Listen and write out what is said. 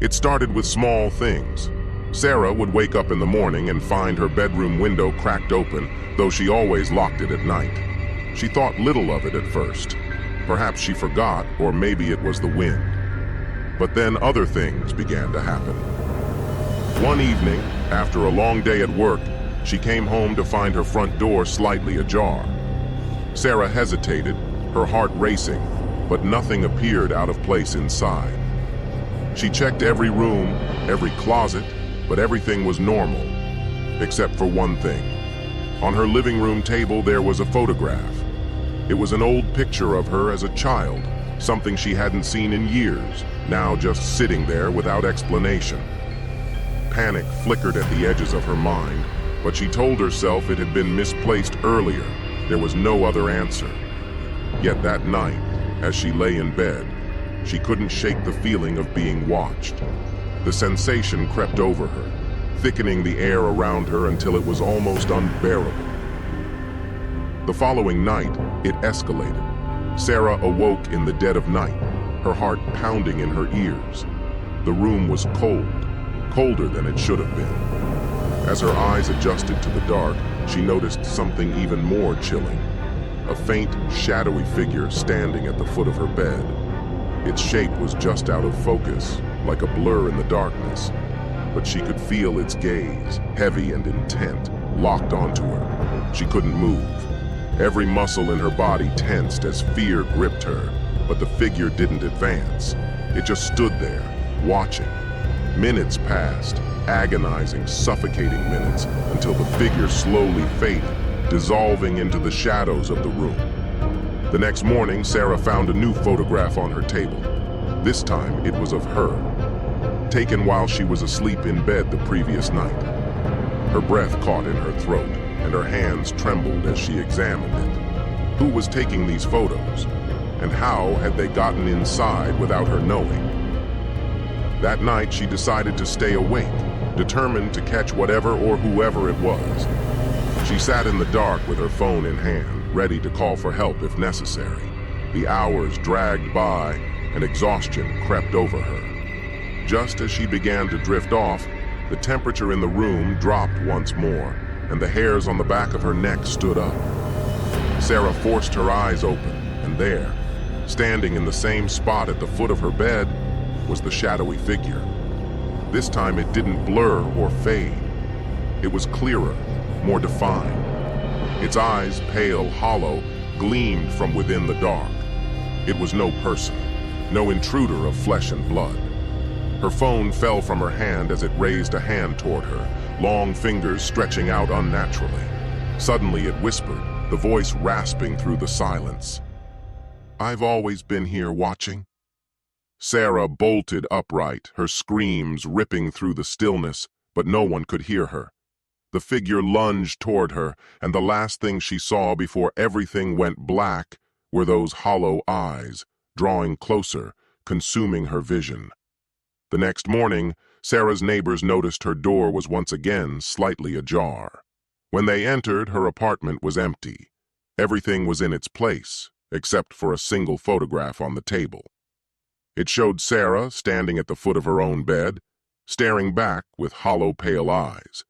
It started with small things. Sarah would wake up in the morning and find her bedroom window cracked open, though she always locked it at night. She thought little of it at first. Perhaps she forgot, or maybe it was the wind. But then other things began to happen. One evening, after a long day at work, she came home to find her front door slightly ajar. Sarah hesitated, her heart racing, but nothing appeared out of place inside. She checked every room, every closet, but everything was normal, except for one thing. On her living room table there was a photograph. It was an old picture of her as a child, something she hadn't seen in years, now just sitting there without explanation. Panic flickered at the edges of her mind, but she told herself it had been misplaced earlier. There was no other answer. Yet that night, as she lay in bed, she couldn't shake the feeling of being watched. The sensation crept over her, thickening the air around her until it was almost unbearable. The following night, it escalated. Sarah awoke in the dead of night, her heart pounding in her ears. The room was cold, colder than it should have been. As her eyes adjusted to the dark, she noticed something even more chilling. A faint, shadowy figure standing at the foot of her bed. Its shape was just out of focus, like a blur in the darkness, but she could feel its gaze, heavy and intent, locked onto her. She couldn't move. Every muscle in her body tensed as fear gripped her, but the figure didn't advance. It just stood there, watching. Minutes passed, agonizing, suffocating minutes, until the figure slowly faded, dissolving into the shadows of the room. The next morning, Sarah found a new photograph on her table. This time, it was of her, taken while she was asleep in bed the previous night. Her breath caught in her throat, and her hands trembled as she examined it. Who was taking these photos? And how had they gotten inside without her knowing? That night, she decided to stay awake, determined to catch whatever or whoever it was. She sat in the dark with her phone in hand, ready to call for help if necessary. The hours dragged by, and exhaustion crept over her. Just as she began to drift off, the temperature in the room dropped once more, and the hairs on the back of her neck stood up. Sarah forced her eyes open, and there, standing in the same spot at the foot of her bed, was the shadowy figure. This time it didn't blur or fade. It was clearer, more defined. Its eyes, pale, hollow, gleamed from within the dark. It was no person, no intruder of flesh and blood. Her phone fell from her hand as it raised a hand toward her, long fingers stretching out unnaturally. Suddenly it whispered, the voice rasping through the silence. "I've always been here watching." Sarah bolted upright, her screams ripping through the stillness, but no one could hear her. The figure lunged toward her, and the last thing she saw before everything went black were those hollow eyes, drawing closer, consuming her vision. The next morning, Sarah's neighbors noticed her door was once again slightly ajar. When they entered, her apartment was empty. Everything was in its place, except for a single photograph on the table. It showed Sarah standing at the foot of her own bed, staring back with hollow, pale eyes.